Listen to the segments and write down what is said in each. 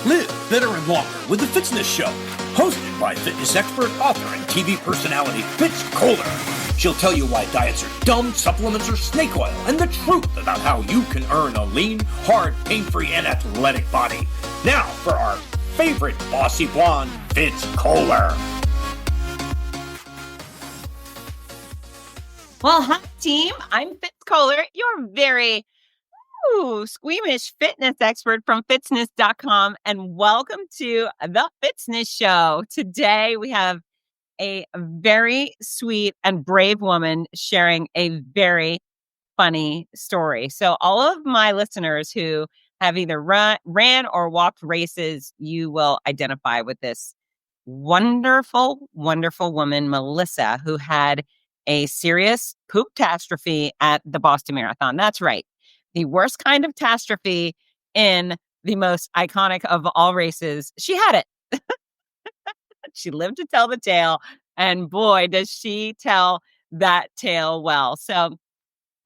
Live better and longer with the Fitzness Show, hosted by fitness expert, author, and TV personality Fitz Koehler. She'll tell you why diets are dumb, supplements are snake oil, and the truth about how you can earn a lean, hard, pain-free, and athletic body. Now for our favorite bossy blonde, Fitz Koehler. Well, hi, team. I'm Fitz Koehler, your very squeamish fitness expert from fitzness.com, and welcome to the Fitzness Show. Today, we have a very sweet and brave woman sharing a very funny story. So all of my listeners who have either ran or walked races, you will identify with this wonderful, wonderful woman, Melissa, who had a serious pooptastrophe at the Boston Marathon. That's right. The worst kind of catastrophe in the most iconic of all races. She had it. She lived to tell the tale. And boy, does she tell that tale well. So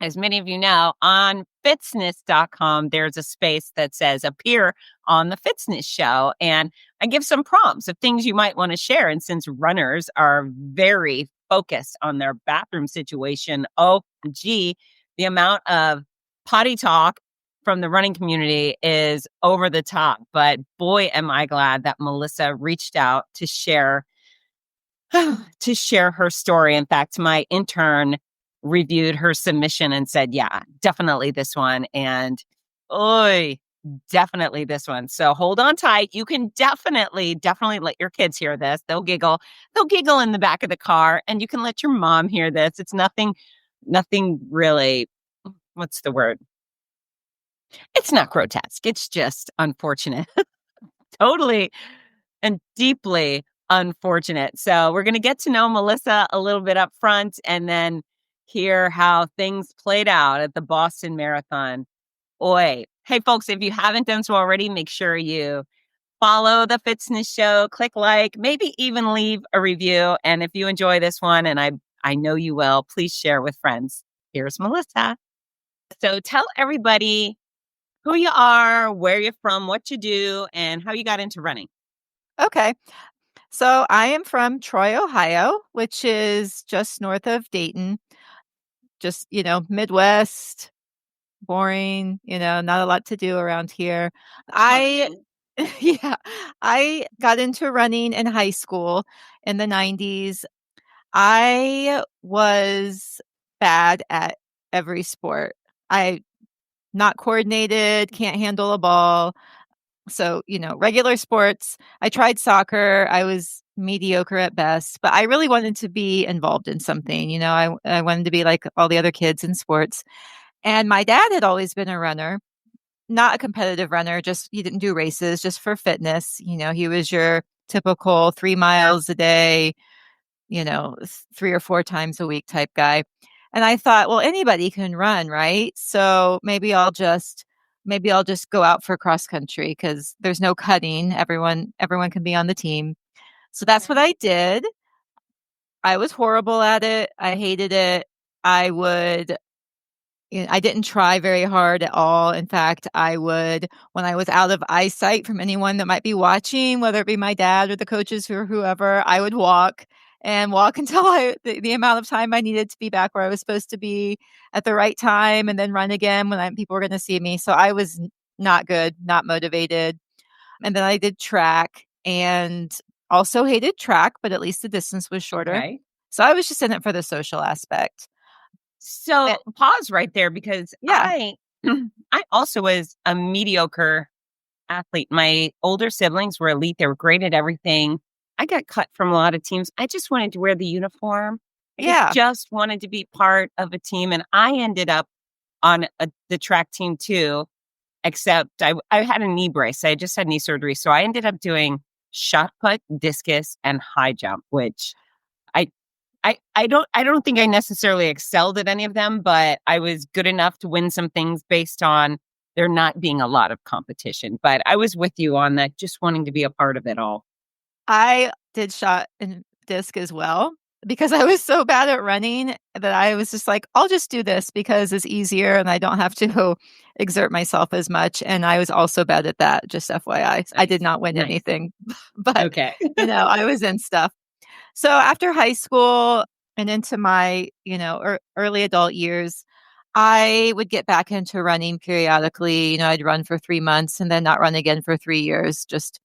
as many of you know, on fitzness.com, there's a space that says appear on the Fitzness Show. And I give some prompts of things you might want to share. And since runners are very focused on their bathroom situation, the amount of potty talk from the running community is over the top. But boy, am I glad that Melissa reached out to share her story. In fact, my intern reviewed her submission and said, yeah, definitely this one. And definitely this one. So hold on tight. You can definitely let your kids hear this. They'll giggle in the back of the car, and you can let your mom hear this. It's nothing really, what's the word? It's not grotesque. It's just unfortunate. Totally and deeply unfortunate. So we're going to get to know Melissa a little bit up front and then hear how things played out at the Boston Marathon. Hey, folks, if you haven't done so already, make sure you follow the Fitzness Show, click like, maybe even leave a review. And if you enjoy this one, and I know you will, please share with friends. Here's Melissa. So tell everybody who you are, where you're from, what you do, and how you got into running. Okay. So I am from Troy, Ohio, which is just north of Dayton. Just, Midwest, boring, not a lot to do around here. I got into running in high school in the 90s. I was bad at every sport. Not coordinated, can't handle a ball. So, regular sports. I tried soccer. I was mediocre at best, but I really wanted to be involved in something. I wanted to be like all the other kids in sports. And my dad had always been a runner, not a competitive runner, he didn't do races, just for fitness. He was your typical 3 miles a day, 3 or 4 times a week type guy. And I thought, well, anybody can run, right? So maybe I'll just go out for cross country because there's no cutting. Everyone can be on the team. So that's what I did. I was horrible at it. I hated it. I didn't try very hard at all. In fact, when I was out of eyesight from anyone that might be watching, whether it be my dad or the coaches or whoever, I would walk until the amount of time I needed to be back where I was supposed to be at the right time, and then run again when people were going to see me. So I was not good, not motivated. And then I did track and also hated track, but at least the distance was shorter. Okay. So I was just in it for the social aspect. So pause right there because I also was a mediocre athlete. My older siblings were elite. They were great at everything. I got cut from a lot of teams. I just wanted to wear the uniform. I just wanted to be part of a team. And I ended up on the track team too, except I had a knee brace. I just had knee surgery. So I ended up doing shot put, discus, and high jump, which I don't think I necessarily excelled at any of them, but I was good enough to win some things based on there not being a lot of competition. But I was with you on that, just wanting to be a part of it all. I did shot and disc as well. because I was so bad at running that I was just like, I'll just do this because it's easier and I don't have to exert myself as much. And I was also bad at that, just FYI. I did Nice. not win Nice. anything, but Okay. I was in stuff. So after high school and into my, early adult years, I would get back into running periodically. I'd run for 3 months and then not run again for 3 years, just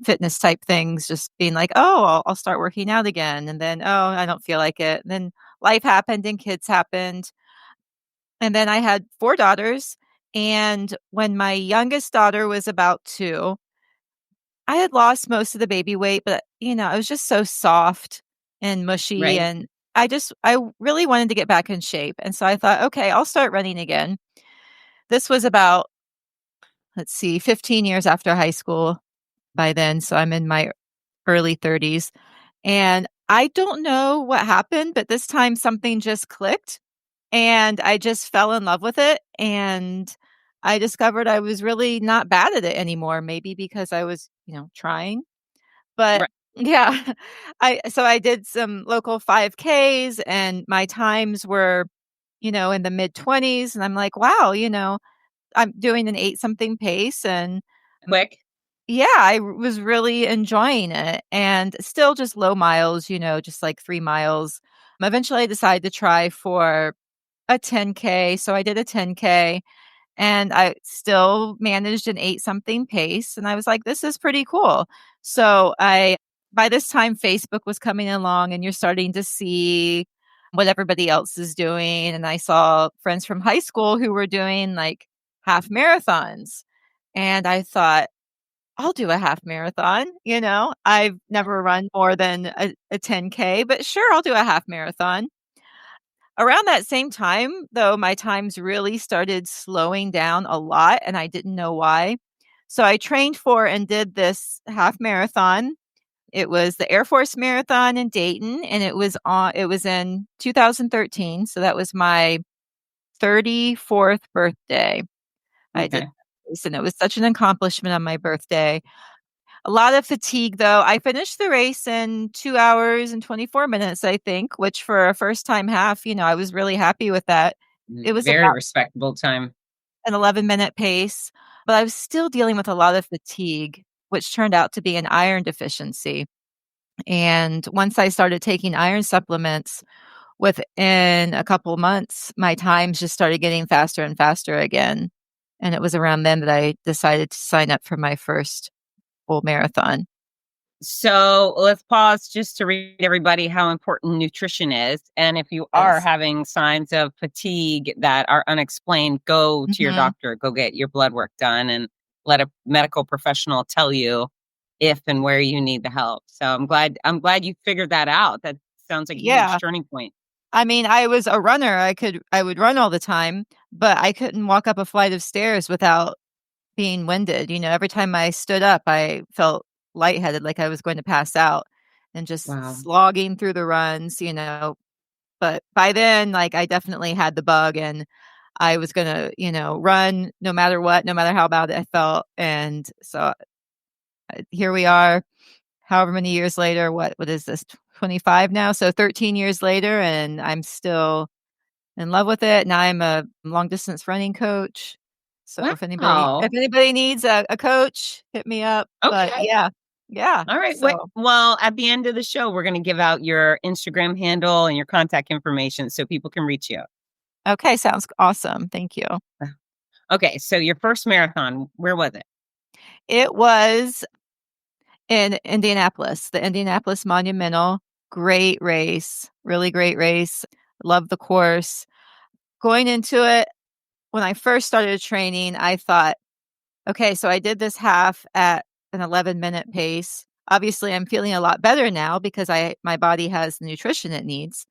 fitness type things, just being like, oh, I'll start working out again. And then, oh, I don't feel like it. And then life happened and kids happened. And then I had 4 daughters. And when my youngest daughter was about 2, I had lost most of the baby weight, but it was just so soft and mushy. Right. And I really wanted to get back in shape. And so I thought, okay, I'll start running again. This was about, let's see, 15 years after high school by then. So I'm in my early 30s. And I don't know what happened, but this time something just clicked and I just fell in love with it. And I discovered I was really not bad at it anymore, maybe because I was, trying. But Right. yeah, I did some local 5Ks and my times were, in the mid 20s. And I'm like, wow, I'm doing an 8 something pace and Quick. yeah, I was really enjoying it and still just low miles, just like 3 miles. Eventually I decided to try for a 10K. So I did a 10K and I still managed an 8 something pace. And I was like, this is pretty cool. So by this time, Facebook was coming along and you're starting to see what everybody else is doing. And I saw friends from high school who were doing like half marathons. And I thought, I'll do a half marathon. I've never run more than a 10K, but sure, I'll do a half marathon. Around that same time, though, my times really started slowing down a lot, and I didn't know why. So I trained for and did this half marathon. It was the Air Force Marathon in Dayton, and it was in 2013. So that was my 34th birthday. I did Okay. this, and it was such an accomplishment on my birthday. A lot of fatigue, though. I finished the race in 2 hours and 24 minutes, I think, which for a first time half, I was really happy with that. It was Very about respectable time. an 11-minute pace, but I was still dealing with a lot of fatigue, which turned out to be an iron deficiency. And once I started taking iron supplements, within a couple months, my times just started getting faster and faster again. And it was around then that I decided to sign up for my first full marathon. So let's pause just to read everybody how important nutrition is. And if you are Yes. having signs of fatigue that are unexplained, go to your Mhm. doctor, go get your blood work done, and let a medical professional tell you if and where you need the help. So I'm glad you figured that out. That sounds like a huge Yeah. turning point. I mean, I was a runner. I would run all the time, but I couldn't walk up a flight of stairs without being winded. Every time I stood up, I felt lightheaded, like I was going to pass out and just Wow. slogging through the runs. But by then, like, I definitely had the bug and I was going to, run no matter what, no matter how bad I felt. And so here we are, however many years later. What is this? 25 now. So 13 years later, and I'm still in love with it. Now I'm a long distance running coach. So if Wow. anybody needs a coach, hit me up. But Okay. yeah. Yeah. All right. So Well, at the end of the show, we're going to give out your Instagram handle and your contact information so people can reach you. okay, sounds awesome. Thank you. Okay. So your first marathon, where was it? It was in Indianapolis, the Indianapolis Monumental. Great race. Really great race. Love the course. Going into it, when I first started training, I thought, okay, so I did this half at an 11-minute pace. Obviously, I'm feeling a lot better now because my body has the nutrition it needs,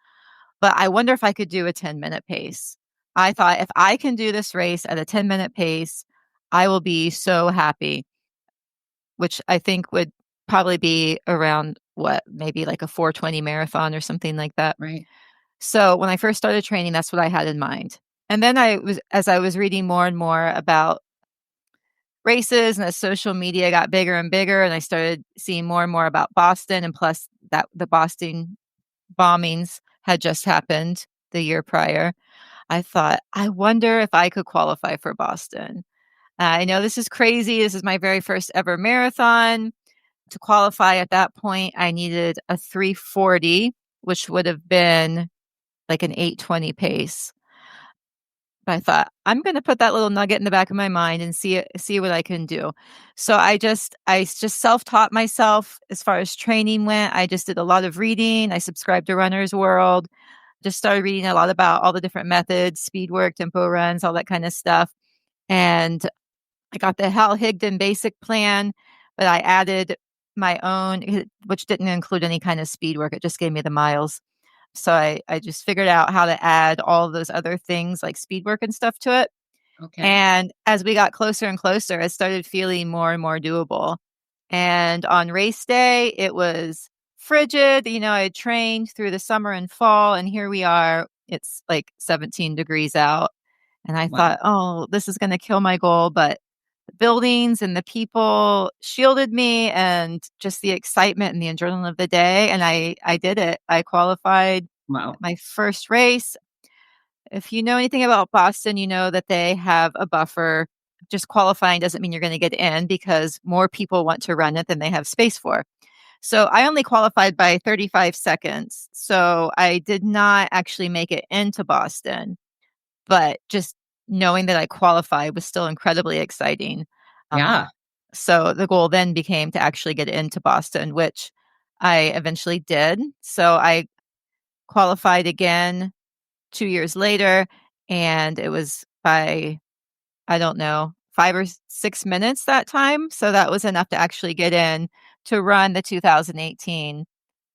but I wonder if I could do a 10-minute pace. I thought if I can do this race at a 10-minute pace, I will be so happy, which I think would probably be around what, maybe like a 4:20 marathon or something like that. Right. So when I first started training, that's what I had in mind. And then as I was reading more and more about races and as social media got bigger and bigger and I started seeing more and more about Boston and plus that the Boston bombings had just happened the year prior. I thought, I wonder if I could qualify for Boston. I know this is crazy. This is my very first ever marathon. To qualify at that point, I needed a 3:40, which would have been like an 8:20 pace. But I thought, I'm going to put that little nugget in the back of my mind and see what I can do. So I just self-taught myself as far as training went. I just did a lot of reading. I subscribed to Runner's World. Just started reading a lot about all the different methods, speed work, tempo runs, all that kind of stuff. And I got the Hal Higdon basic plan, but I added my own, which didn't include any kind of speed work. It just gave me the miles. So I just figured out how to add all of those other things like speed work and stuff to it. Okay. And as we got closer and closer, it started feeling more and more doable. And on race day, it was frigid. I had trained through the summer and fall, and here we are. It's like 17 degrees out. And I Wow. thought, oh, this is going to kill my goal. But the buildings and the people shielded me, and just the excitement and the adrenaline of the day. And I did it. I qualified Wow. my first race. If you know anything about Boston, you know that they have a buffer. Just qualifying doesn't mean you're going to get in, because more people want to run it than they have space for. So I only qualified by 35 seconds. So I did not actually make it into Boston, but just knowing that I qualified was still incredibly exciting. Yeah. So the goal then became to actually get into Boston, which I eventually did. So I qualified again 2 years later, and it was by, I don't know, 5 or 6 minutes that time. So that was enough to actually get in to run the 2018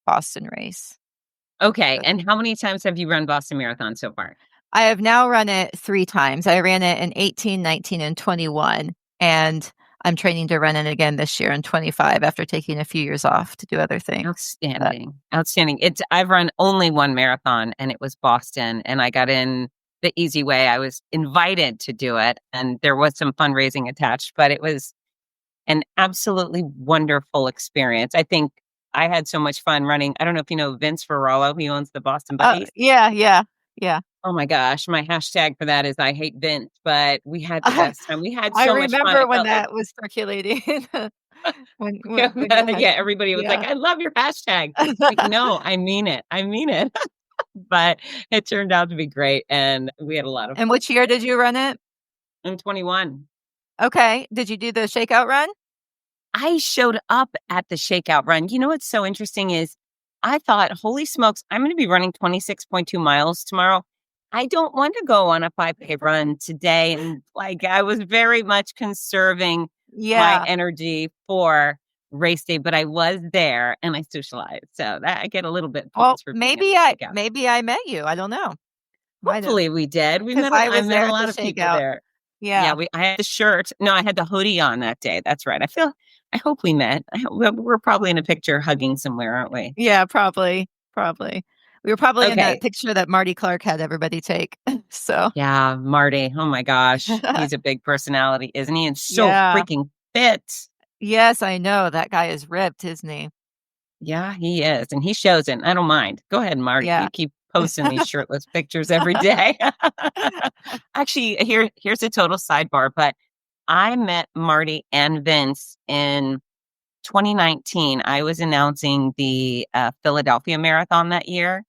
Boston race. Okay. So And how many times have you run Boston Marathon so far? I have now run it 3 times. I ran it in 18, 19, and 21. And I'm training to run it again this year in 25 after taking a few years off to do other things. Outstanding. Outstanding. I've run only one marathon, and it was Boston, and I got in the easy way. I was invited to do it, and there was some fundraising attached, but it was an absolutely wonderful experience. I think I had so much fun running. I don't know if you know Vince Ferrallo. He owns the Boston Buddies. Yeah. Oh my gosh, my hashtag for that is I hate Vince, but we had the best time. We had I so much fun. remember It when felt like that was circulating. when yeah, when you had, everybody was like, yeah. "I love your hashtag." Like, no, I mean it. I mean it. But it turned out to be great, and we had a lot of And fun. which year did you run it? I'm 21. Okay. Did you do the shakeout run? I showed up at the shakeout run. You know what's so interesting is I thought, holy smokes, I'm going to be running 26.2 miles tomorrow. I don't want to go on a 5K run today. And like, I was very much conserving my Yeah. energy for race day, but I was there and I socialized. So that I get a little bit Well, points for being at the shakeout. maybe I met you. I don't know. Might have, Hopefully we did. because I I was met there a at the lot of people shakeout. there. Yeah, Yeah. I had the shirt. No, I had the hoodie on that day. That's right. I hope we met. We're probably in a picture hugging somewhere, aren't we? Yeah, probably. Probably. We were probably in that Okay. picture that Marty Clark had everybody take. So, Yeah, Marty. Oh my gosh. He's a big personality, isn't he? And so yeah. freaking fit. Yes, I know. That guy is ripped, isn't he? Yeah, he is. And he shows it. I don't mind. Go ahead, Marty. Yeah. You keep posting these shirtless pictures every day. Actually, here's a total sidebar, but I met Marty and Vince in 2019. I was announcing the Philadelphia Marathon that year,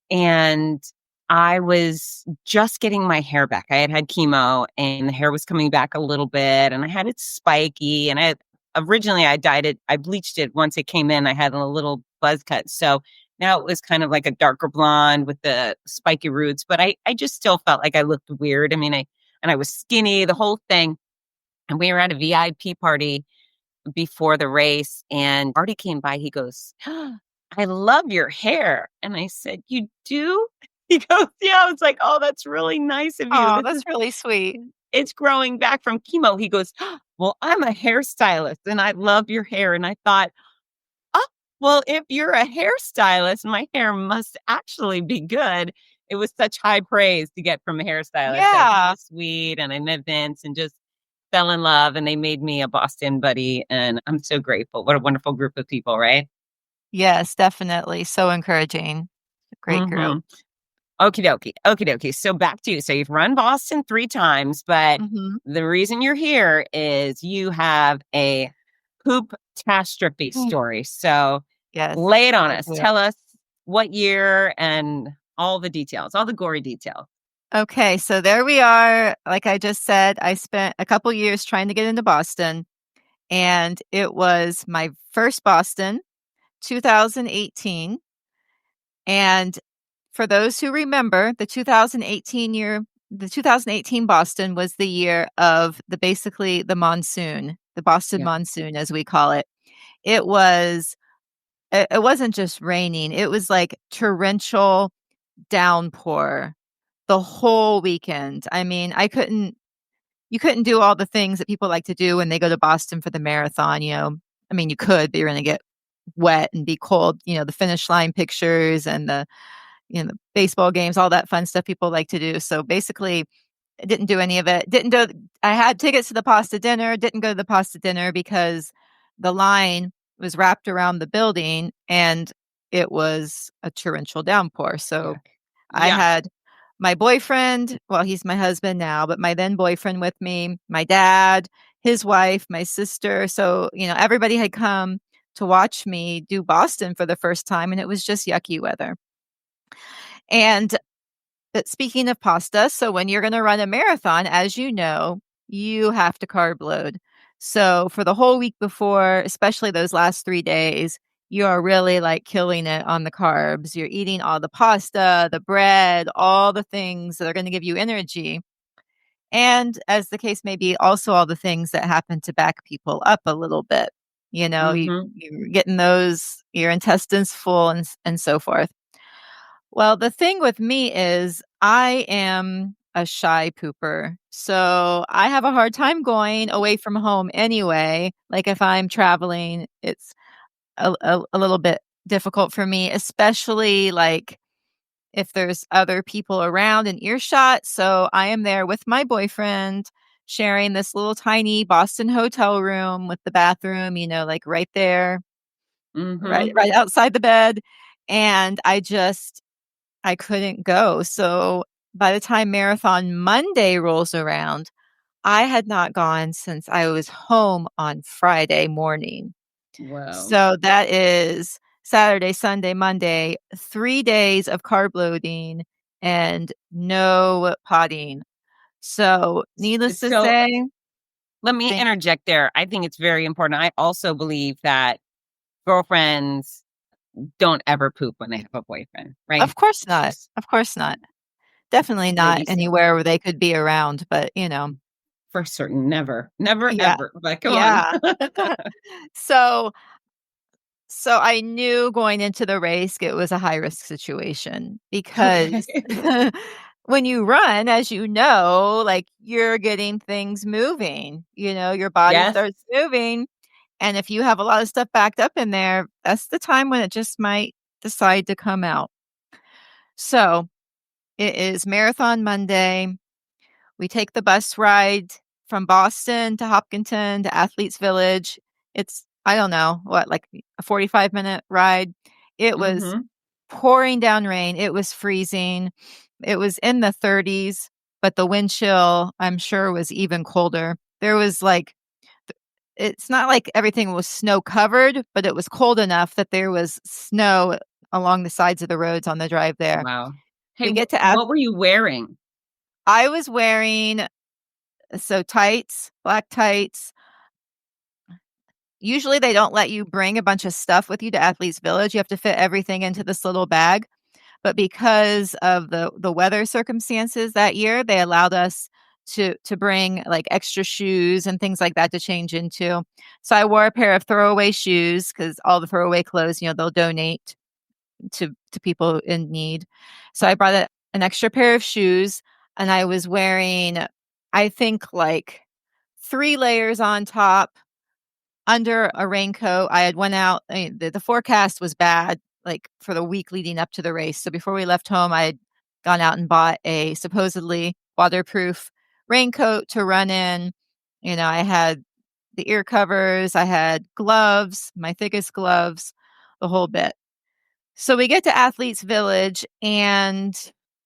and I was just getting my hair back. I had chemo, and the hair was coming back a little bit, and I had it spiky. And originally I dyed it, I bleached it once it came in. I had a little buzz cut, so now it was kind of like a darker blonde with the spiky roots. But I just still felt like I looked weird. I mean, I was skinny, the whole thing. And we were at a VIP party before the race, and Marty came by. He goes, I love your hair. And I said, you do? He goes, yeah. I was like, oh, that's really nice of you. Oh, that's really sweet. It's growing back from chemo. He goes, well, I'm a hairstylist and I love your hair. And I thought, oh, well, if you're a hairstylist, my hair must actually be good. It was such high praise to get from a hairstylist. So he Yeah. was sweet, and I met Vince and just fell in love, and they made me a Boston buddy. And I'm so grateful. What a wonderful group of people, right? Yes, definitely. So encouraging. Great group. Mm-hmm. Okie dokie. Okie dokie. So back to you. So you've run Boston 3 times, but Mhm. the reason you're here is you have a poop-tastrophe Mm. story. So Yes, lay it on I us. do. Tell us what year and all the details, all the gory details. Okay, so there we are. Like I just said, I spent a couple years trying to get into Boston, and it was my first Boston, 2018. And for those who remember, the 2018 Boston was the year of basically the monsoon, the Boston Yeah. monsoon, as we call it. It was, it wasn't just raining, it was like torrential downpour the whole weekend. I mean, you couldn't do all the things that people like to do when they go to Boston for the marathon, you know. I mean, you could, but you're going to get wet and be cold, you know, the finish line pictures and the baseball games, all that fun stuff people like to do. So basically, I didn't do any of it. Didn't do I had tickets to the pasta dinner, didn't go to the pasta dinner because the line was wrapped around the building and it was a torrential downpour. So Yuck. I Yuck. had my boyfriend, well, he's my husband now, but my then boyfriend with me, my dad, his wife, my sister. So, you know, everybody had come to watch me do Boston for the first time, and it was just yucky weather. And but speaking of pasta, so when you're going to run a marathon, as you know, you have to carb load. So for the whole week before, especially those last 3 days, you are really like killing it on the carbs. You're eating all the pasta, the bread, all the things that are going to give you energy. And as the case may be, also all the things that happen to back people up a little bit. You know, Mm-hmm. you're getting those, your intestines full and so forth. Well, the thing with me is I am a shy pooper. So I have a hard time going away from home anyway. Like if I'm traveling, it's a little bit difficult for me, especially like if there's other people around in earshot. So I am there with my boyfriend sharing this little tiny Boston hotel room with the bathroom, you know, like right there, Mm-hmm. right outside the bed. And I couldn't go. So by the time Marathon Monday rolls around, I had not gone since I was home on Friday morning. Wow. So that is Saturday, Sunday, Monday, 3 days of carb loading and no potting. So needless to So say, let me thank interject there. I think it's very important. I also believe that girlfriends don't ever poop when they have a boyfriend, right? of course It's not. just Of course not. Definitely not ladies anywhere where they could be around, but you know, for certain. Never, never, yeah. ever. But go on. Yeah. So So I knew going into the race it was a high risk situation Okay. because when you run, as you know, like you're getting things moving, you know, your body Yes. starts moving. And if you have a lot of stuff backed up in there, that's the time when it just might decide to come out. So it is Marathon Monday. We take the bus ride from Boston to Hopkinton to Athletes Village. It's, I don't know, what, like a 45-minute ride. It was Mhm. pouring down rain. It was freezing. It was in the 30s, but the wind chill, I'm sure, was even colder. There was like, it's not like everything was snow covered, but it was cold enough that there was snow along the sides of the roads on the drive there. Wow. Hey, We get to, what were you wearing? I was wearing, so tights, black tights. Usually they don't let you bring a bunch of stuff with you to Athletes Village. You have to fit everything into this little bag. But because of the weather circumstances that year, they allowed us to bring like extra shoes and things like that to change into. So I wore a pair of throwaway shoes because all the throwaway clothes, you know, they'll donate to people in need. So I brought an extra pair of shoes, and I was wearing, I think, like 3 layers on top under a raincoat. I had went out, I mean, the forecast was bad, like, for the week leading up to the race. So before we left home, I had gone out and bought a supposedly waterproof raincoat to run in. You know, I had the ear covers, I had gloves, my thickest gloves. the whole bit. So we get to Athletes Village, and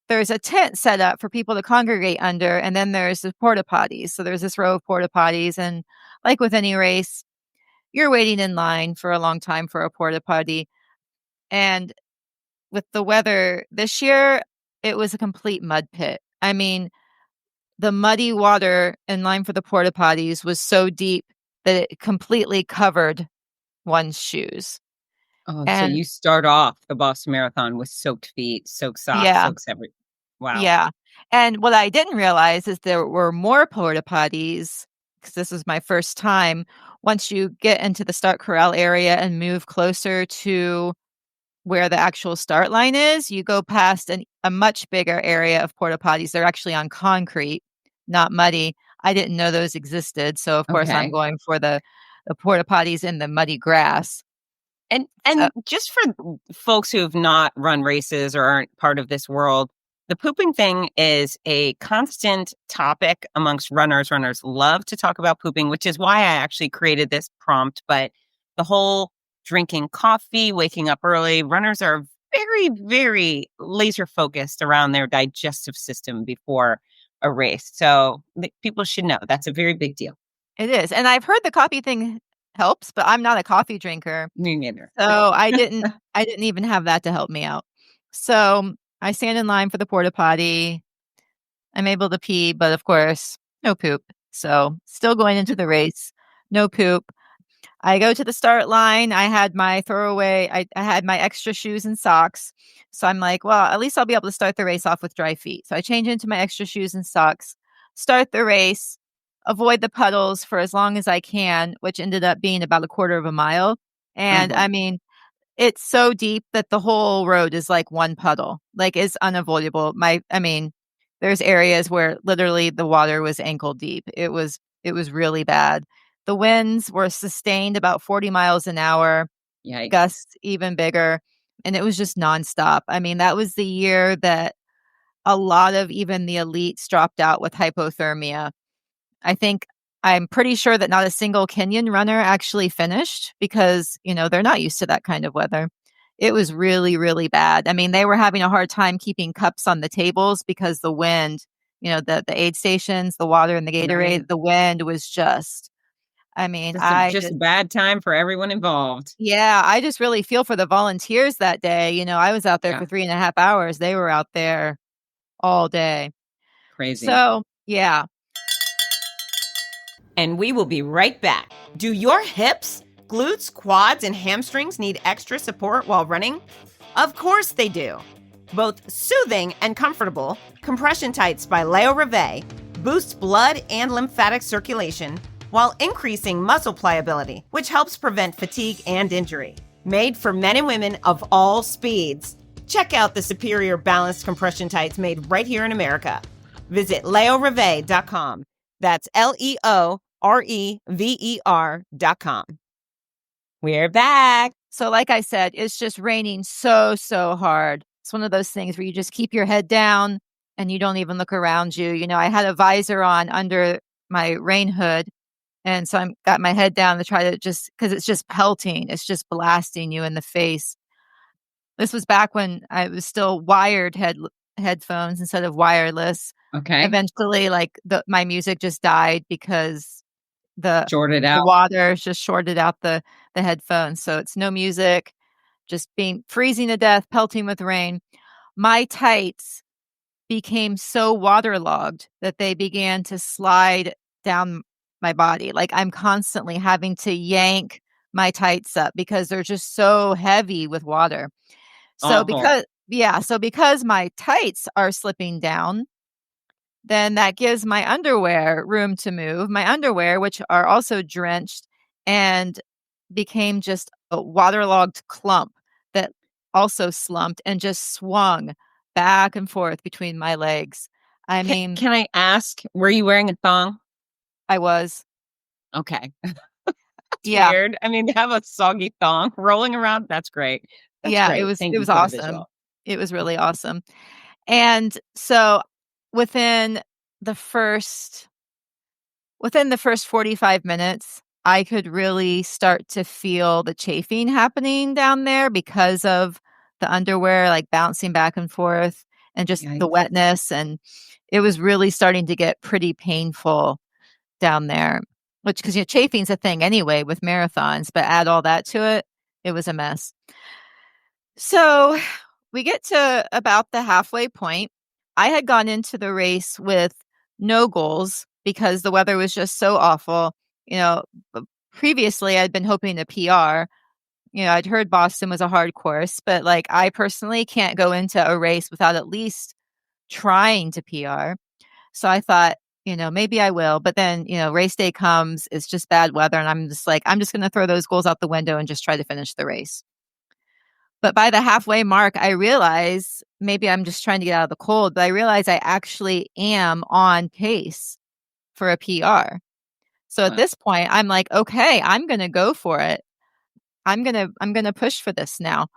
there's a tent set up for people to congregate under, and then there's the porta potties. So there's this row of porta potties, and like with any race, you're waiting in line for a long time for a porta potty. And with the weather this year, it was a complete mud pit. I mean, the muddy water in line for the porta potties was so deep that it completely covered one's shoes. Oh, so And you start off the Boston Marathon with soaked feet, soaked socks, yeah, soaks every. Wow. yeah. And what I didn't realize is there were more porta potties, because this was my first time. Once you get into the start corral area and move closer to where the actual start line is, you go past a much bigger area of porta potties. They're actually on concrete, not muddy. I didn't know those existed. So, of course, I'm Okay. going for the porta potties in the muddy grass. And So, just for folks who have not run races or aren't part of this world, the pooping thing is a constant topic amongst runners. Runners love to talk about pooping, which is why I actually created this prompt. But the whole drinking coffee, waking up early, runners are very, very laser focused around their digestive system before a race. So people should know that's a very big deal. it is. And I've heard the coffee thing helps, but I'm not a coffee drinker. Me neither. So I didn't even have that to help me out. So I stand in line for the porta potty. I'm able to pee, but of course, no poop. So still going into the race, no poop. I go to the start line. I had my throwaway, I had my extra shoes and socks. So I'm like, well, at least I'll be able to start the race off with dry feet. So I change into my extra shoes and socks, start the race, avoid the puddles for as long as I can, which ended up being about a quarter of a mile. And I mean, it's so deep that the whole road is like one puddle. Like, it's unavoidable. There's areas where literally the water was ankle deep. It was really bad. The winds were sustained about 40 miles an hour, Yikes. gusts even bigger, and it was just nonstop. I mean, that was the year that a lot of even the elites dropped out with hypothermia. I'm pretty sure that not a single Kenyan runner actually finished because, they're not used to that kind of weather. It was really, really bad. I mean, they were having a hard time keeping cups on the tables because the wind, the aid stations, the water and the Gatorade, Right. the wind was just, I mean, Just a bad time for everyone involved. yeah, I just really feel for the volunteers that day. I was out there Yeah. for 3.5 hours. They were out there all day. Crazy. So, yeah. And we will be right back. Do your hips, glutes, quads, and hamstrings need extra support while running? Of course they do. Both soothing and comfortable, compression tights by Leo Reve boost blood and lymphatic circulation while increasing muscle pliability, which helps prevent fatigue and injury. Made for men and women of all speeds. Check out the superior balanced compression tights made right here in America. Visit leoreve.com. That's LeoRever.com. We're back. So like I said, it's just raining so, so hard. It's one of those things where you just keep your head down and you don't even look around you. I had a visor on under my rain hood. And so I got my head down to try to because it's just pelting. It's just blasting you in the face. This was back when I was still wired headphones instead of wireless. Okay. Eventually, my music just died because the out. water just shorted out the headphones. So it's no music, just being freezing to death, pelting with rain. My tights became so waterlogged that they began to slide down my body. Like, I'm constantly having to yank my tights up because they're just so heavy with water. So because my tights are slipping down, then that gives my underwear room to move. My underwear, which are also drenched, and became just a waterlogged clump that also slumped and just swung back and forth between my legs. I mean, Can I ask, were you wearing a thong? I was. Okay. Yeah. Weird. I mean, to have a soggy thong rolling around, that's great. That's Yeah, great. it was Thank it you was for the awesome. visual. It was really awesome. And so within the first 45 minutes, I could really start to feel the chafing happening down there because of the underwear, like bouncing back and forth and just the Yikes. wetness. And it was really starting to get pretty painful down there, which, because chafing's a thing anyway with marathons, but add all that to it, it was a mess. So we get to about the halfway point. I had gone into the race with no goals because the weather was just so awful. Previously I'd been hoping to PR. I'd heard Boston was a hard course, but like I personally can't go into a race without at least trying to PR. So I thought, maybe I will. But then, race day comes, it's just bad weather. And I'm just like, I'm just going to throw those goals out the window and just try to finish the race. But by the halfway mark, I realize maybe I'm just trying to get out of the cold, but I realize I actually am on pace for a PR. So at this point, I'm like, okay, I'm going to go for it. I'm going to push for this now.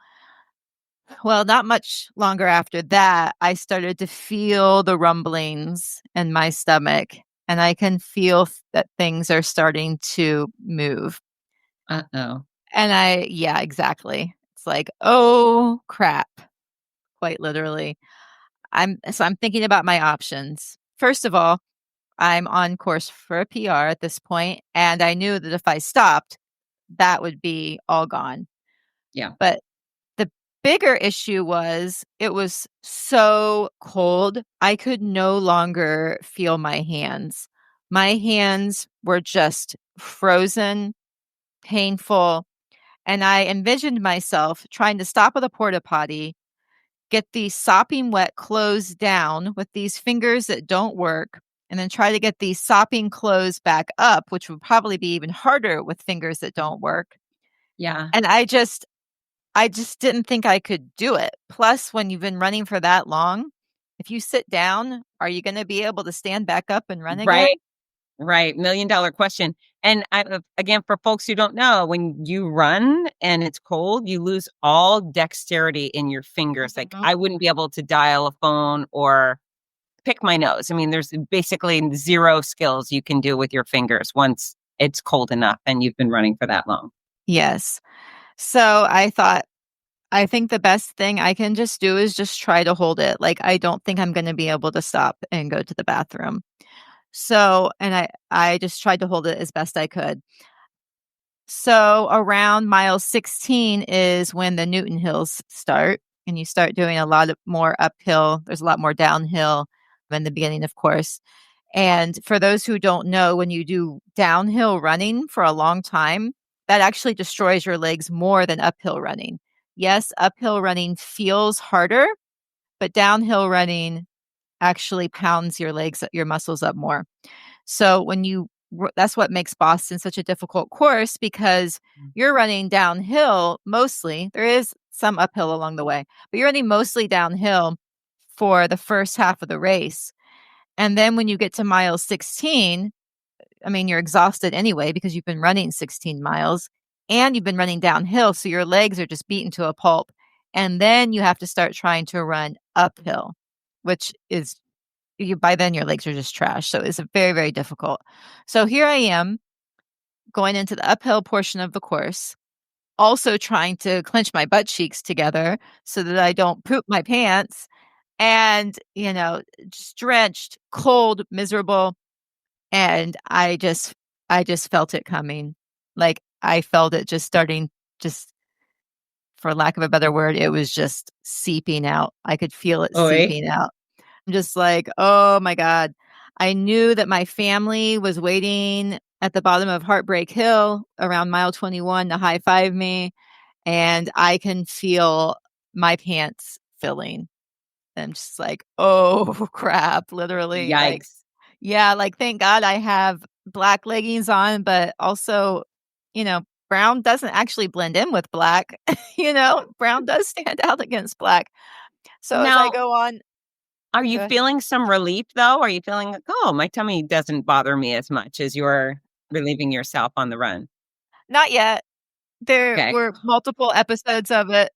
Well, not much longer after that, I started to feel the rumblings in my stomach, and I can feel that things are starting to move. Uh-oh. And yeah, exactly. It's like, oh crap, quite literally. I'm thinking about my options. First of all, I'm on course for a PR at this point, and I knew that if I stopped, that would be all gone. Yeah. But the bigger issue was it was so cold, I could no longer feel my hands. My hands were just frozen, painful, and I envisioned myself trying to stop at a porta potty, get these sopping wet clothes down with these fingers that don't work, and then try to get these sopping clothes back up, which would probably be even harder with fingers that don't work. Yeah. And I just didn't think I could do it. Plus, when you've been running for that long, if you sit down, are you going to be able to stand back up and run again? Right. $1 million question. And again, for folks who don't know, when you run and it's cold, you lose all dexterity in your fingers. Like I wouldn't be able to dial a phone or pick my nose. I mean, there's basically zero skills you can do with your fingers once it's cold enough and you've been running for that long. Yes. So I thought, I think the best thing I can just do is just try to hold it. Like, I don't think I'm going to be able to stop and go to the bathroom. So, and I just tried to hold it as best I could. So around mile 16 is when the Newton Hills start, and you start doing a lot more uphill. There's a lot more downhill in the beginning, of course. And for those who don't know, when you do downhill running for a long time, that actually destroys your legs more than uphill running. Yes, uphill running feels harder, but downhill running actually pounds your legs, your muscles up more. So that's what makes Boston such a difficult course, because you're running downhill mostly. There is some uphill along the way, but you're running mostly downhill for the first half of the race. And then when you get to mile 16, I mean, you're exhausted anyway because you've been running 16 miles and you've been running downhill. So your legs are just beaten to a pulp. And then you have to start trying to run uphill, which is, by then your legs are just trash. So it's very, very difficult. So here I am going into the uphill portion of the course, also trying to clench my butt cheeks together so that I don't poop my pants. And, just drenched, cold, miserable. And I just felt it coming. Like I felt it just starting, just for lack of a better word, it was just seeping out. I could feel it seeping out. I'm just like, oh my God. I knew that my family was waiting at the bottom of Heartbreak Hill around mile 21 to high five me. And I can feel my pants filling. I'm just like, oh crap, literally. Yikes. Like, yeah, like thank God I have black leggings on, but also, brown doesn't actually blend in with black. Brown does stand out against black. So as I go on. Are you feeling some relief though? Are you feeling like, oh, my tummy doesn't bother me as much as you're relieving yourself on the run? Not yet. There were multiple episodes of it.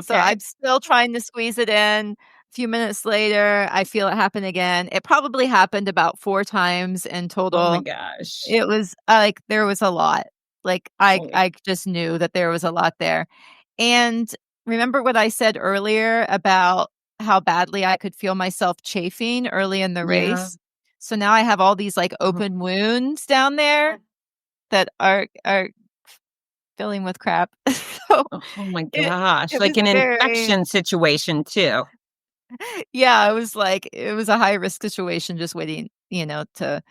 So I'm still trying to squeeze it in. A few minutes later, I feel it happen again. It probably happened about 4 times in Oh my total. gosh. It was, there was a lot. Like, Holy I just knew that there was a lot there. And remember what I said earlier about how badly I could feel myself chafing early in the Yeah. race? So now I have all these, like, Oh, open wounds down there that are filling with crap. So oh my it gosh. it Like was an very infection situation too. yeah, it was a high risk situation just waiting, to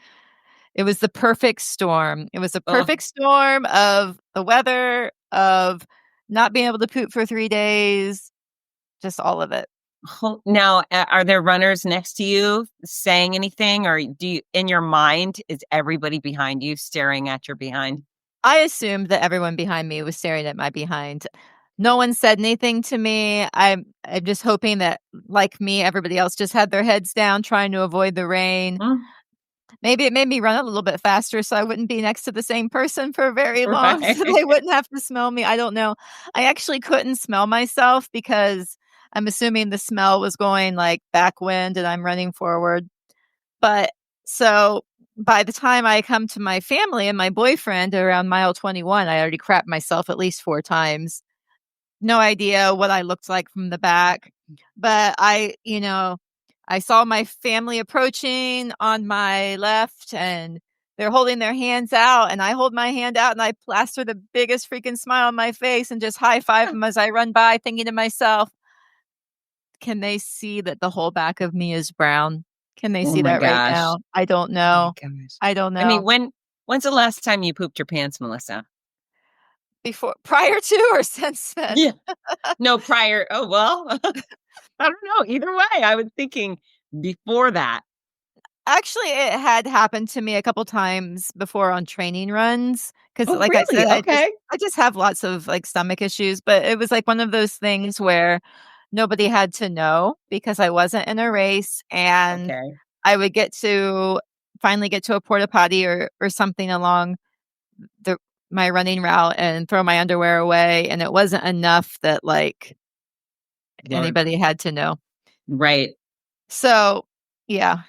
it was the perfect storm. It was a Oh, perfect storm of the weather, of not being able to poop for 3 days, just all of it. now, are there runners next to you saying anything, or do you, in your mind, is everybody behind you staring at your behind? I assumed that everyone behind me was staring at my behind. No one said anything to me. I'm just hoping that, like me, everybody else just had their heads down trying to avoid the rain. Mm, Maybe it made me run a little bit faster so I wouldn't be next to the same person for very long, so right. they wouldn't have to smell me. I don't know. I actually couldn't smell myself because I'm assuming the smell was going, like, backwind and I'm running forward. But so by the time I come to my family and my boyfriend around mile 21, I already crapped myself at least 4 times. No idea what I looked like from the back, but I saw my family approaching on my left, and they're holding their hands out, and I hold my hand out, and I plaster the biggest freaking smile on my face and just high five them as I run by, thinking to myself, "Can they see that the whole back of me is brown? Can they Oh see my that right gosh. now? I don't Oh my know. gosh. I don't I mean, know." when's the last time you pooped your pants, Melissa? Before prior to or since then? Yeah. No, prior. Oh, well, I don't know. Either way, I was thinking before that. Actually, it had happened to me a couple times before on training runs, because, Oh, like I really? said, Okay. I just have lots of, like, stomach issues, but it was, like, one of those things where nobody had to know because I wasn't in a race, and Okay. I would finally get to a porta potty or something along the my running route and throw my underwear away, and it wasn't enough that, like, Lord. anybody had to know. Right. So, yeah.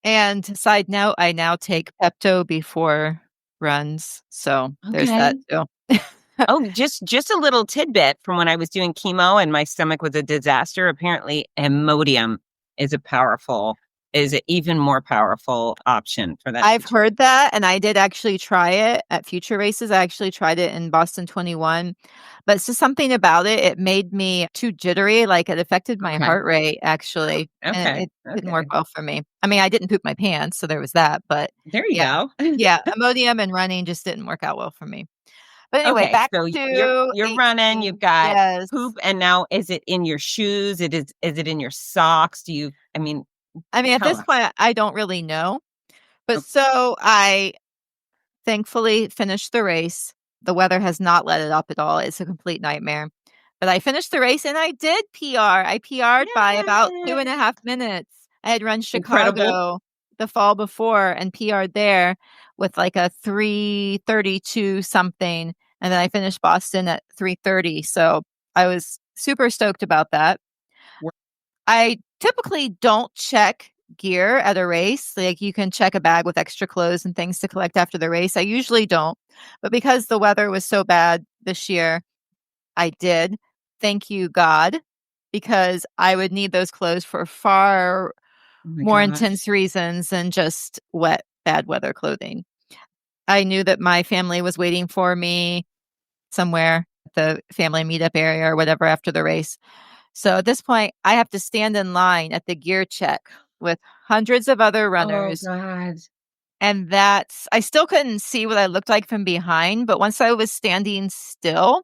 And side note, I now take Pepto before runs, so there's that Okay. too. Oh, just a little tidbit from when I was doing chemo and my stomach was a disaster. Apparently, Imodium is an even more powerful option for that I've situation. heard that, and I did actually try it at future races. I actually tried it in Boston 21, but it's just something about it, it made me too jittery, like, it affected my Okay. heart rate, actually, and Okay. it didn't work Okay. well for me. I mean, I didn't poop my pants, so there was that, but There you yeah. go. Yeah, Imodium and running just didn't work out well for me. But anyway, Okay, back so to you're running, you've 18. got Yes. poop, and now is it in your shoes? Is it in your socks? I mean, I mean, at tell this us. point, I don't really know. But Oh, so I thankfully finished the race. The weather has not let it up at all. It's a complete nightmare. But I finished the race and I did PR. I PR'd by about two and yay! a half minutes. I had run Incredible. Chicago the fall before and PR'd there with like a 3:32 something. And then I finished Boston at 3:30. So I was super stoked about that. Wor I typically don't check gear at a race. Like, you can check a bag with extra clothes and things to collect after the race. I usually don't. But because the weather was so bad this year, I did. Thank you, God, because I would need those clothes for far Oh my more gosh. intense reasons than just wet, bad weather clothing. I knew that my family was waiting for me somewhere at the family meetup area or whatever after the race. So at this point, I have to stand in line at the gear check with hundreds of other Oh runners. god. And I still couldn't see what I looked like from behind. But once I was standing still,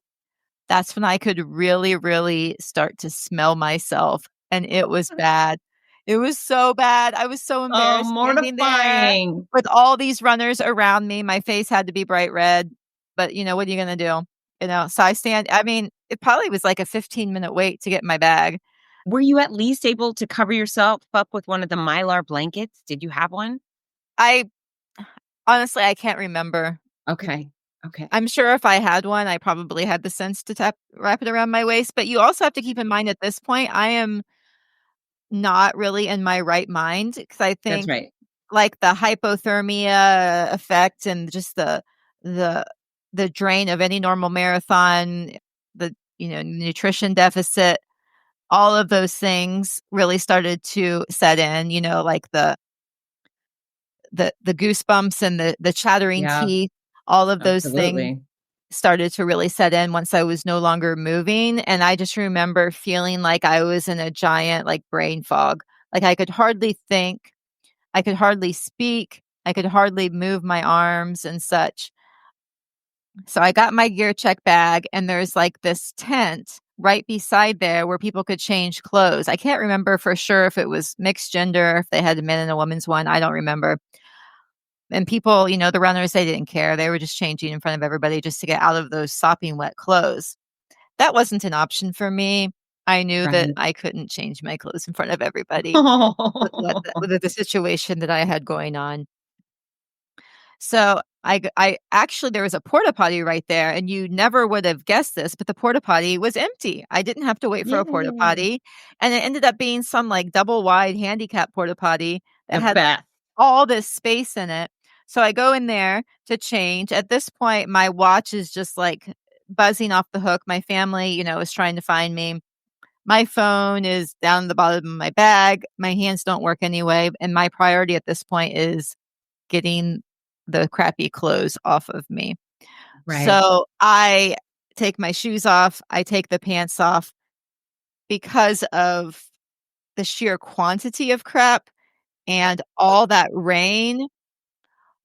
that's when I could really, really start to smell myself. And it was bad. It was so bad. I was so Oh, embarrassed standing there mortifying. with all these runners around me. My face had to be bright red. But, what are you going to do? So I mean, it probably was like a 15-minute wait to get my bag. Were you at least able to cover yourself up with one of the Mylar blankets? Did you have one? I honestly, I can't remember. Okay. Okay. I'm sure if I had one, I probably had the sense to wrap it around my waist, but you also have to keep in mind at this point, I am not really in my right mind, because I That's think right. like the hypothermia effect and just the drain of any normal marathon, the nutrition deficit, all of those things really started to set in, like the goosebumps and the chattering Yeah, teeth, all of those things absolutely. started to really set in once I was no longer moving. And I just remember feeling like I was in a giant like brain fog. Like I could hardly think, I could hardly speak, I could hardly move my arms and such. So I got my gear check bag, and there's like this tent right beside there where people could change clothes. I can't remember for sure if it was mixed gender, if they had a man and a woman's one. I don't remember. And people, the runners, they didn't care. They were just changing in front of everybody just to get out of those sopping wet clothes. That wasn't an option for me. I knew that Right. I couldn't change my clothes in front of everybody Oh, with the situation that I had going on. So I actually, there was a porta potty right there, and you never would have guessed this, but the porta potty was empty. I didn't have to wait for a porta yay. potty, and it ended up being some like double wide handicap porta potty that The had best. all this space in it. So I go in there to change. At this point, my watch is just like buzzing off the hook. My family, is trying to find me. My phone is down the bottom of my bag. My hands don't work anyway, and my priority at this point is getting the crappy clothes off of me. Right. So I take my shoes off, I take the pants off because of the sheer quantity of crap and all that rain.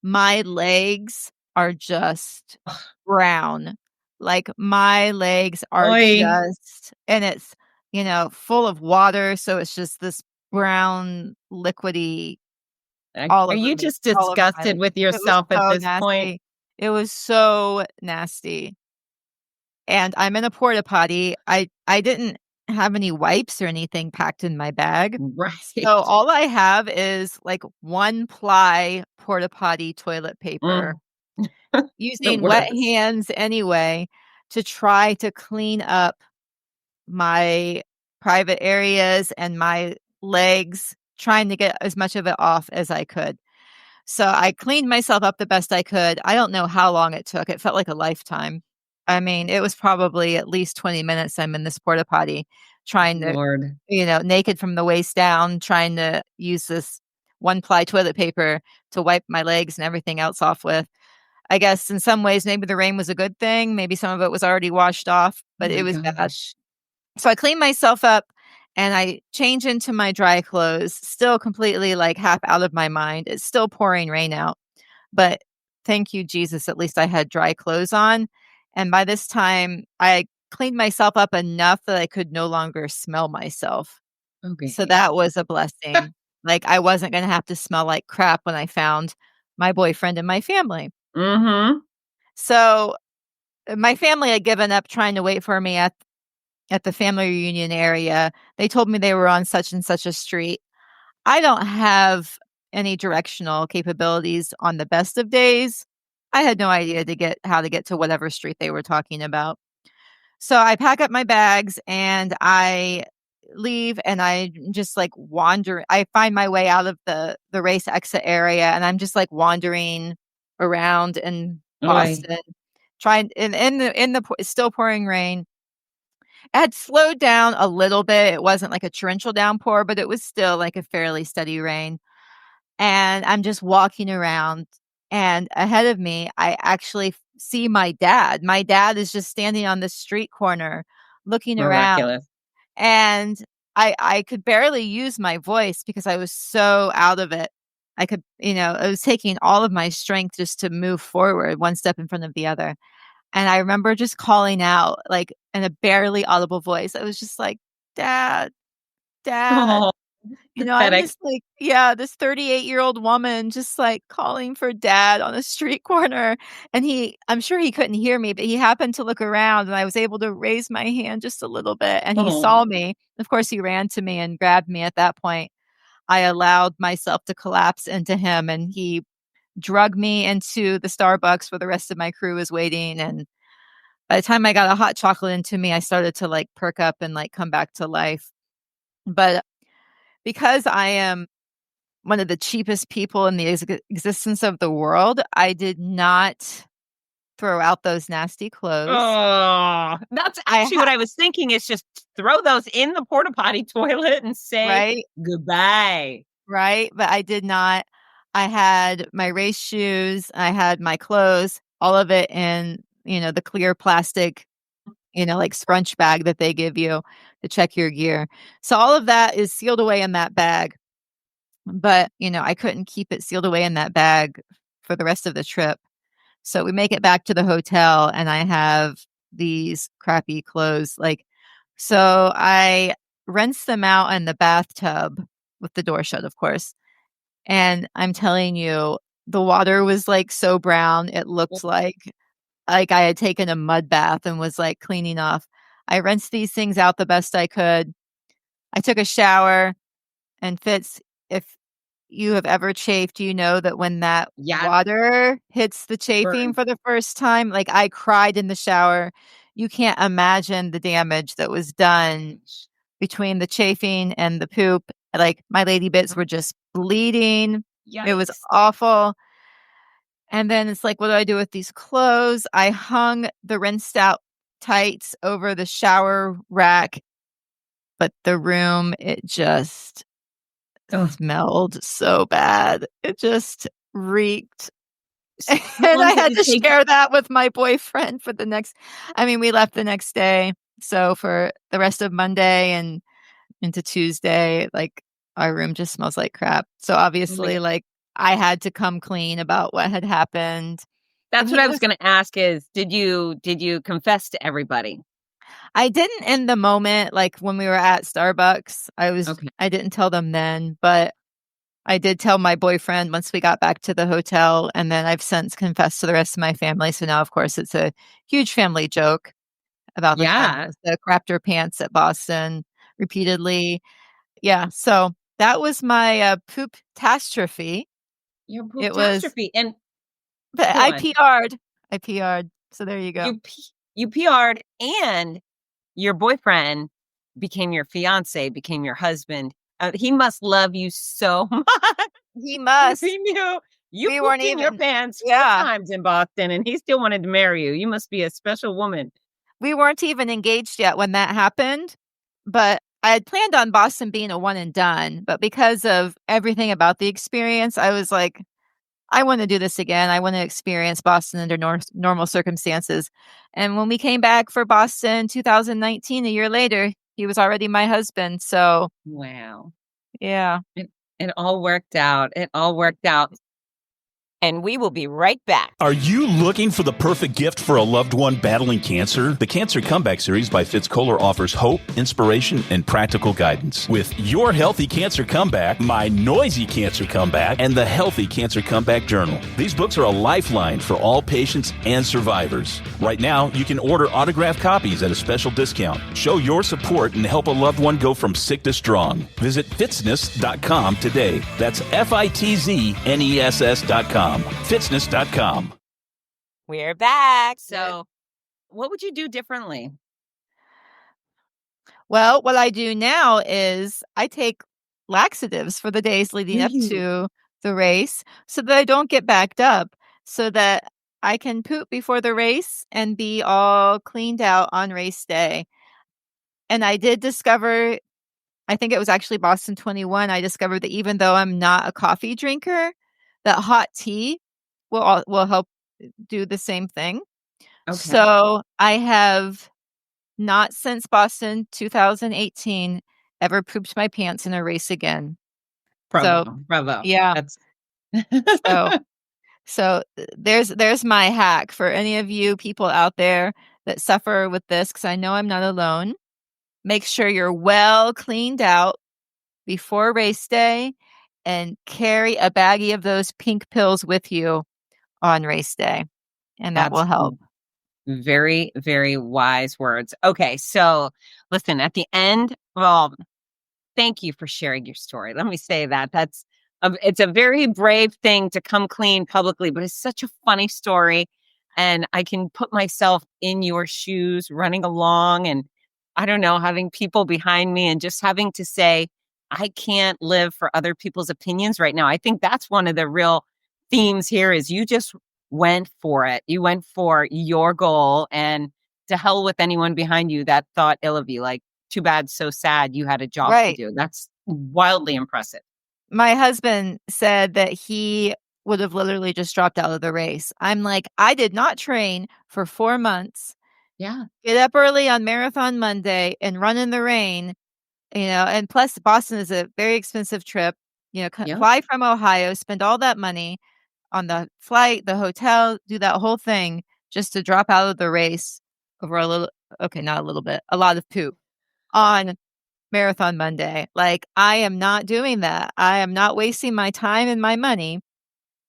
My legs are just brown. Like my legs are Oi. just, and it's, full of water. So it's just this brown, liquidy all Are over you me, just all over my disgusted legs. with It was yourself at so this point? nasty. It was so nasty. And I'm in a porta potty. I didn't have any wipes or anything packed in my bag. So Right. all I have is like 1 ply porta potty toilet paper, Mm, the using wet worst. hands anyway to try to clean up my private areas and my legs, trying to get as much of it off as I could. So I cleaned myself up the best I could. I don't know how long it took. It felt like a lifetime. I mean, it was probably at least 20 minutes I'm in this porta potty trying to, Lord. naked from the waist down, trying to use this 1 ply toilet paper to wipe my legs and everything else off with. I guess in some ways, maybe the rain was a good thing. Maybe some of it was already washed off, Oh but it my was bad. gosh. So I clean myself up and I change into my dry clothes, still completely like half out of my mind. It's still pouring rain out, but thank you, Jesus. At least I had dry clothes on. And by this time, I cleaned myself up enough that I could no longer smell myself. So Okay. that was a blessing. Like I wasn't going to have to smell like crap when I found my boyfriend and my family. Mm-hmm. So my family had given up trying to wait for me at the family reunion area. They told me they were on such and such a street. I don't have any directional capabilities on the best of days. I had no idea how to get to whatever street they were talking about. So I pack up my bags and I leave, and I just like wander. I find my way out of the race exit area, and I'm just like wandering around in Oi. Boston, trying it's still pouring rain. It had slowed down a little bit. It wasn't like a torrential downpour, but it was still like a fairly steady rain. And I'm just walking around, and ahead of me, I actually see my dad. My dad is just standing on the street corner looking around, Miraculous. and I could barely use my voice because I was so out of it. I could, it was taking all of my strength just to move forward one step in front of the other. And I remember just calling out, like, in a barely audible voice. I was just like, "Dad, dad." Oh, I'm pathetic. just like, yeah, this 38-year-old woman just, like, calling for dad on a street corner, and I'm sure he couldn't hear me, but he happened to look around, and I was able to raise my hand just a little bit, and he Oh, saw me. Of course, he ran to me and grabbed me at that point. I allowed myself to collapse into him, and he drug me into the Starbucks where the rest of my crew was waiting, and by the time I got a hot chocolate into me, I started to, like, perk up and, like, come back to life. But because I am one of the cheapest people in the existence of the world, I did not throw out those nasty clothes. Oh, that's actually what I was thinking, is just throw those in the porta potty toilet and say goodbye. Right. But I did not. I had my race shoes, I had my clothes, all of it in, the clear plastic, like scrunch bag that they give you to check your gear. So all of that is sealed away in that bag. But, I couldn't keep it sealed away in that bag for the rest of the trip. So we make it back to the hotel and I have these crappy clothes. So I rinse them out in the bathtub with the door shut, of course. And I'm telling you, the water was so brown. It looked like I had taken a mud bath and was cleaning off. I rinsed these things out the best I could. I took a shower, and Fitz, if you have ever chafed, you know that when that water hits the chafing for the first time, I cried in the shower. You can't imagine the damage that was done between the chafing and the poop. My lady bits were just bleeding. Yikes. It was awful. And then it's what do I do with these clothes? I hung the rinsed out tights over the shower rack, but the room, it just smelled so bad. It just reeked. And I had to share that with my boyfriend for we left the next day. So for the rest of Monday and into Tuesday, our room just smells like crap. So obviously, I had to come clean about what had happened. That's what I was going to ask is, did you confess to everybody? I didn't in the moment, when we were at Starbucks. I didn't tell them then, but I did tell my boyfriend once we got back to the hotel, and then I've since confessed to the rest of my family. So now, of course, it's a huge family joke about the crapped her pants at Boston repeatedly. Yeah, so that was my pooptastrophy. Your pooptastrophy. And I PR'd. So there you go. You PR'd, and your boyfriend became your fiance, became your husband. He must love you so much. He must. He knew you pooped in your pants 4 times in Boston, and he still wanted to marry you. You must be a special woman. We weren't even engaged yet when that happened, but I had planned on Boston being a one and done. But because of everything about the experience, I was like, I want to do this again. I want to experience Boston under normal circumstances. And when we came back for Boston 2019, a year later, he was already my husband. So, wow. Yeah. It all worked out. And we will be right back. Are you looking for the perfect gift for a loved one battling cancer? The Cancer Comeback Series by Fitz Koehler offers hope, inspiration, and practical guidance. With Your Healthy Cancer Comeback, My Noisy Cancer Comeback, and The Healthy Cancer Comeback Journal. These books are a lifeline for all patients and survivors. Right now, you can order autographed copies at a special discount. Show your support and help a loved one go from sick to strong. Visit fitzness.com today. That's FITZNESS.com. Fitzness.com. We're back. So what would you do differently? Well, what I do now is I take laxatives for the days leading up to the race so that I don't get backed up, so that I can poop before the race and be all cleaned out on race day. And I did discover, I think it was actually Boston 21, I discovered that even though I'm not a coffee drinker, that hot tea will help do the same thing. Okay. So I have not since Boston 2018 ever pooped my pants in a race again. Bravo. Yeah. So there's my hack for any of you people out there that suffer with this, because I know I'm not alone. Make sure you're well cleaned out before race day, and carry a baggie of those pink pills with you on race day. And that will help. Very, very wise words. Okay. So listen, at the end, well, thank you for sharing your story. Let me say that. It's a very brave thing to come clean publicly, but it's such a funny story. And I can put myself in your shoes running along, and I don't know, having people behind me and just having to say, I can't live for other people's opinions right now. I think that's one of the real themes here is you just went for it. You went for your goal, and to hell with anyone behind you that thought ill of you. Like, too bad, so sad you had a job to Right. do. That's wildly impressive. My husband said that he would have literally just dropped out of the race. I'm like, I did not train for 4 months, Yeah. get up early on Marathon Monday and run in the rain, and plus Boston is a very expensive trip, Yep. fly from Ohio, spend all that money on the flight, the hotel, do that whole thing just to drop out of the race over not a little bit, a lot of poop on Marathon Monday. Like, I am not doing that. I am not wasting my time and my money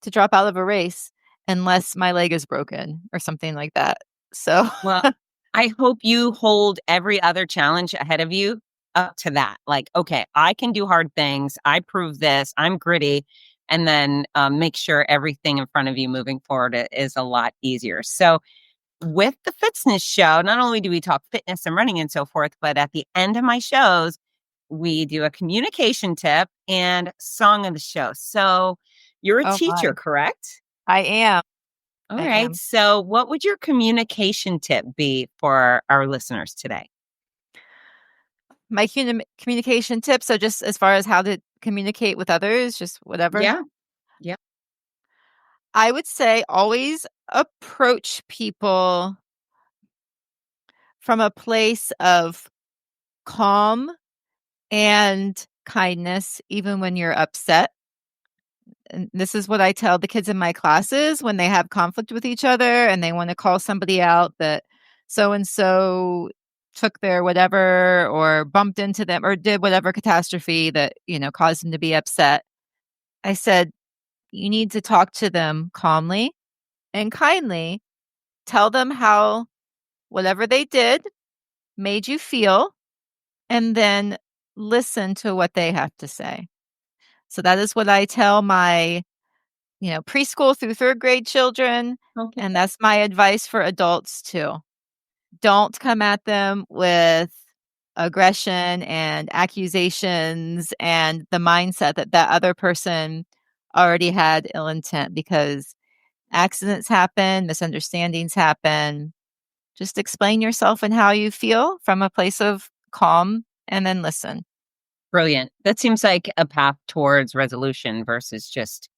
to drop out of a race unless my leg is broken or something like that. So, Well, I hope you hold every other challenge ahead of you up to that. Like, okay, I can do hard things. I prove this. I'm gritty. And then make sure everything in front of you moving forward is a lot easier. So, with the Fitzness show, not only do we talk fitness and running and so forth, but at the end of my shows, we do a communication tip and song of the show. So, you're a oh teacher, my, correct? I am. All I right. am. So, what would your communication tip be for our listeners today? My communication tips. So, just as far as how to communicate with others, just whatever. Yeah. Yeah. I would say always approach people from a place of calm and kindness, even when you're upset. And this is what I tell the kids in my classes when they have conflict with each other and they want to call somebody out that so and so took their whatever or bumped into them or did whatever catastrophe that, caused them to be upset. I said, you need to talk to them calmly and kindly. Tell them how whatever they did made you feel, and then listen to what they have to say. So that is what I tell my, preschool through third grade children. Okay. And that's my advice for adults too. Don't come at them with aggression and accusations and the mindset that that other person already had ill intent, because accidents happen, misunderstandings happen. Just explain yourself and how you feel from a place of calm and then listen. Brilliant. That seems like a path towards resolution versus just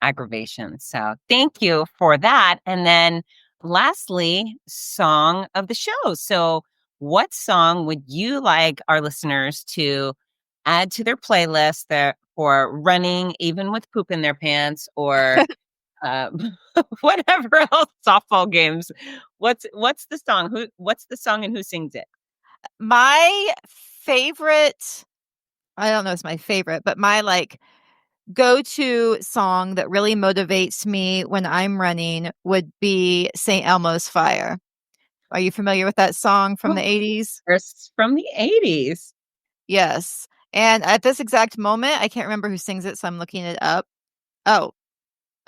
aggravation. So, thank you for that. And then, lastly, song of the show. So, what song would you like our listeners to add to their playlist for running, even with poop in their pants, or whatever else, softball games? What's the song? What's the song and who sings it? My favorite, I don't know if it's my favorite, but my go-to song that really motivates me when I'm running would be St. Elmo's Fire. Are you familiar with that song from the 80s? It's from the 80s. Yes. And at this exact moment, I can't remember who sings it, so I'm looking it up. Oh,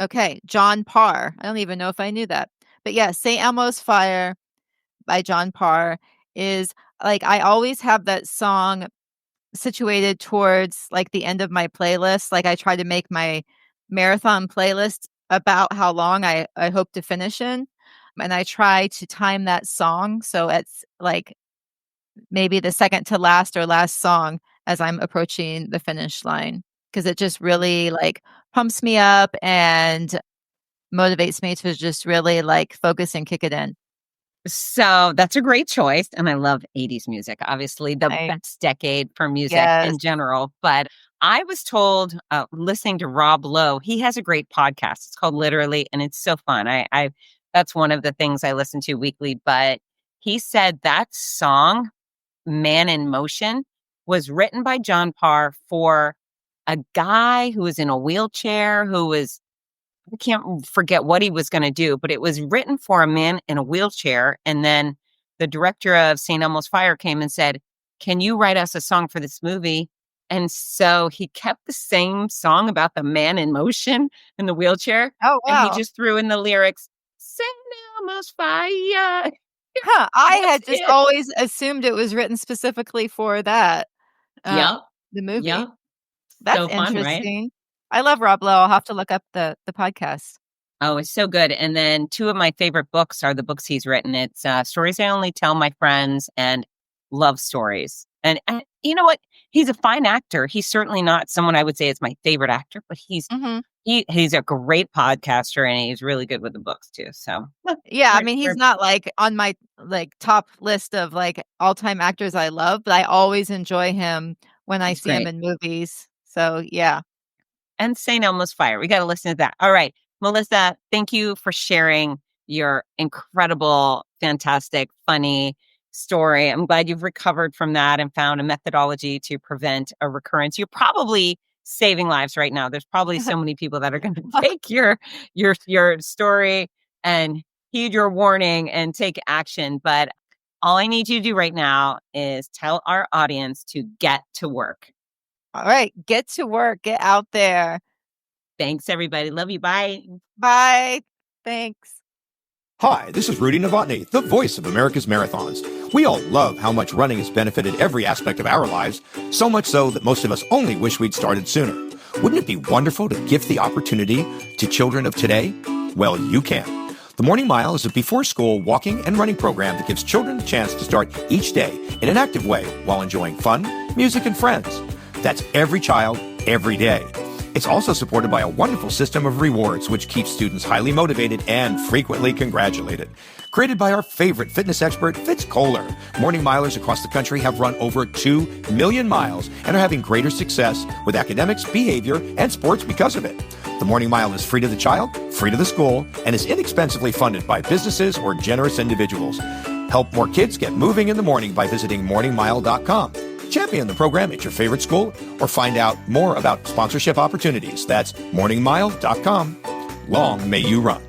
okay. John Parr. I don't even know if I knew that. But yeah, St. Elmo's Fire by John Parr is I always have that song situated towards the end of my playlist. I try to make my marathon playlist about how long I hope to finish in. And I try to time that song so it's maybe the second to last or last song as I'm approaching the finish line, because it just really pumps me up and motivates me to just really focus and kick it in. So that's a great choice. And I love 80s music, obviously the best decade for music Yes. in general. But I was told, listening to Rob Lowe, he has a great podcast. It's called Literally, and it's so fun. I that's one of the things I listen to weekly. But he said that song, Man in Motion, was written by John Parr for a guy who was in a wheelchair, I can't forget what he was going to do, but it was written for a man in a wheelchair. And then the director of St. Elmo's Fire came and said, "Can you write us a song for this movie?" And so he kept the same song about the man in motion in the wheelchair. Oh, And he wow. just threw in the lyrics, St. Elmo's Fire. Huh, I That's had just it. always assumed it was written specifically for that. Yep. The movie. Yeah. That's So fun, right? interesting. I love Rob Lowe. I'll have to look up the podcast. Oh, it's so good. And then two of my favorite books are the books he's written. It's Stories I Only Tell My Friends and Love Stories. And you know what? He's a fine actor. He's certainly not someone I would say is my favorite actor, but he's a great podcaster and he's really good with the books too. So yeah, I mean, he's not like on my top list of all-time actors I love, but I always enjoy him when I see him in movies. So yeah. And St. Elmo's Fire. We got to listen to that. All right, Melissa, thank you for sharing your incredible, fantastic, funny story. I'm glad you've recovered from that and found a methodology to prevent a recurrence. You're probably saving lives right now. There's probably so many people that are going to take your story and heed your warning and take action. But all I need you to do right now is tell our audience to get to work. All right, get to work. Get out there. Thanks, everybody. Love you. Bye. Bye. Thanks. Hi, this is Rudy Novotny, the voice of America's Marathons. We all love how much running has benefited every aspect of our lives, so much so that most of us only wish we'd started sooner. Wouldn't it be wonderful to gift the opportunity to children of today? Well, you can. The Morning Mile is a before-school walking and running program that gives children the chance to start each day in an active way while enjoying fun, music, and friends. That's every child, every day. It's also supported by a wonderful system of rewards, which keeps students highly motivated and frequently congratulated. Created by our favorite fitness expert, Fitz Koehler, Morning Milers across the country have run over 2 million miles and are having greater success with academics, behavior, and sports because of it. The Morning Mile is free to the child, free to the school, and is inexpensively funded by businesses or generous individuals. Help more kids get moving in the morning by visiting morningmile.com. Champion the program at your favorite school or find out more about sponsorship opportunities. That's morningmile.com. Long may you run.